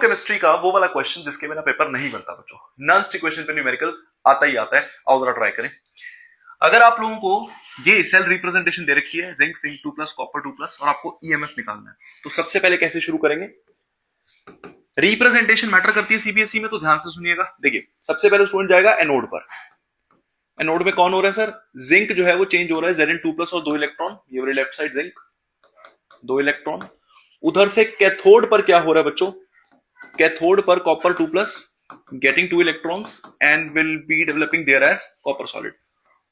Chemistry का वो वाला क्वेश्चन जिसके बिना पेपर नहीं बनता बच्चों, नॉन स्टिक क्वेश्चन पे न्यूमेरिकल आता ही आता है। आओ जरा ट्राई करें। अगर आप लोगों को ये सेल रिप्रेजेंटेशन दे रखी है, जिंक 2+, कॉपर 2+, और आपको ईएमएफ निकालना है, तो सबसे पहले कैसे शुरू करेंगे? रिप्रेजेंटेशन मैटर करती है सीबीएसई में, तो ध्यान से सुनिएगा। देखिए, सबसे पहले स्टूडेंट जाएगा एनोड पर। एनोड में कौन हो रहा है सर? जिंक जो है वो चेंज हो रहा है Zn2+ और 2 इलेक्ट्रॉन, ये वाली लेफ्ट साइड जिंक 2 इलेक्ट्रॉन। उधर से कैथोड पर क्या हो रहा है बच्चों? कैथोड पर copper 2+ getting 2 electrons and will be developing there as copper solid.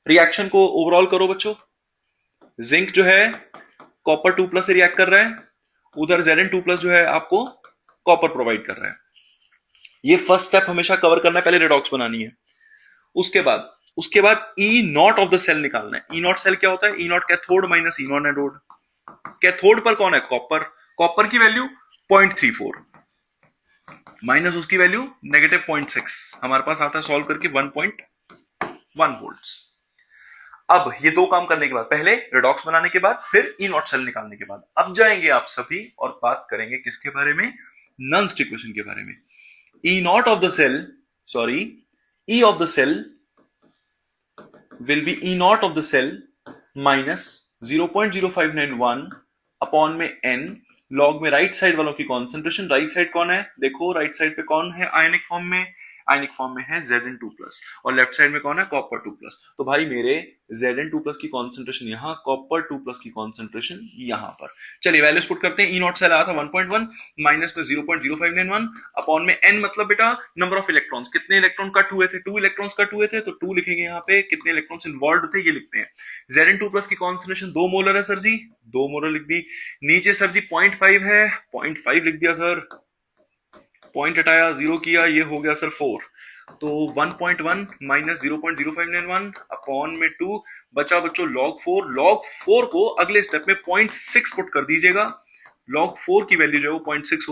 Reaction को ओवरऑल करो बच्चों। जिंक जो है कॉपर 2+ से रिएक्ट कर रहा है, उधर Zn2+ जो है आपको कॉपर प्रोवाइड कर रहा है। ये फर्स्ट स्टेप हमेशा कवर करना है, पहले रेडॉक्स बनानी है। उसके बाद E naught of the cell निकालना है। ई नॉट सेल क्या होता है? E naught cathode minus E naught anode. Cathode पर कौन है? कॉपर। कॉपर की वैल्यू 0.34 माइनस उसकी वैल्यू -0.6, हमारे पास आता है सॉल्व करके 1.1 वोल्ट्स। अब ये दो काम करने के बाद, पहले रेडॉक्स बनाने के बाद, फिर ई नॉट सेल निकालने के बाद, अब जाएंगे आप सभी और बात करेंगे किसके बारे में? नॉन स्टिक क्वेश्चन के बारे में। E naught of the cell, sorry, E of the cell will be E naught of the cell minus 0.0591 upon में n लॉग में राइट साइड वालों की कॉन्सेंट्रेशन। राइट साइड कौन है? देखो राइट साइड पे कौन है आयनिक फॉर्म में? आयनिक फॉर्म में है Zn2+, और लेफ्ट साइड में कौन है? कॉपर 2+। तो भाई मेरे Zn2+ की कॉन्सेंट्रेशन यहां, कॉपर 2+ की कॉन्सेंट्रेशन यहां पर। चलिए वैल्यूज पुट करते हैं। ई नॉट सेल आया था 1.1 माइनस में 0.0591 अपॉन में n, मतलब बेटा नंबर ऑफ इलेक्ट्रॉन्स, कितने इलेक्ट्रॉन कट हुए थे? 2 इलेक्ट्रॉन्स कट हुए थे, तो 2 लिखेंगे यहाँ पे। कितने इलेक्ट्रॉन्स इन्वॉल्व थे ये लिखते हैं। Zn2+ की कॉन्सेंट्रेशन 2 मोलर है सर जी, 2 मोलर लिख दी। नीचे सर जी 0.5 है, 0.5 लिख दिया सर, पॉइंट हटाया, 0 किया, ये हो गया सर 4। तो 1.1 माइनस 0.0591 अपॉन में 2 बचा बच्चों log 4। log 4 को अगले स्टेप में 0.6 पुट कर दीजिएगा। log 4 की वैल्यू जो है वो 0.6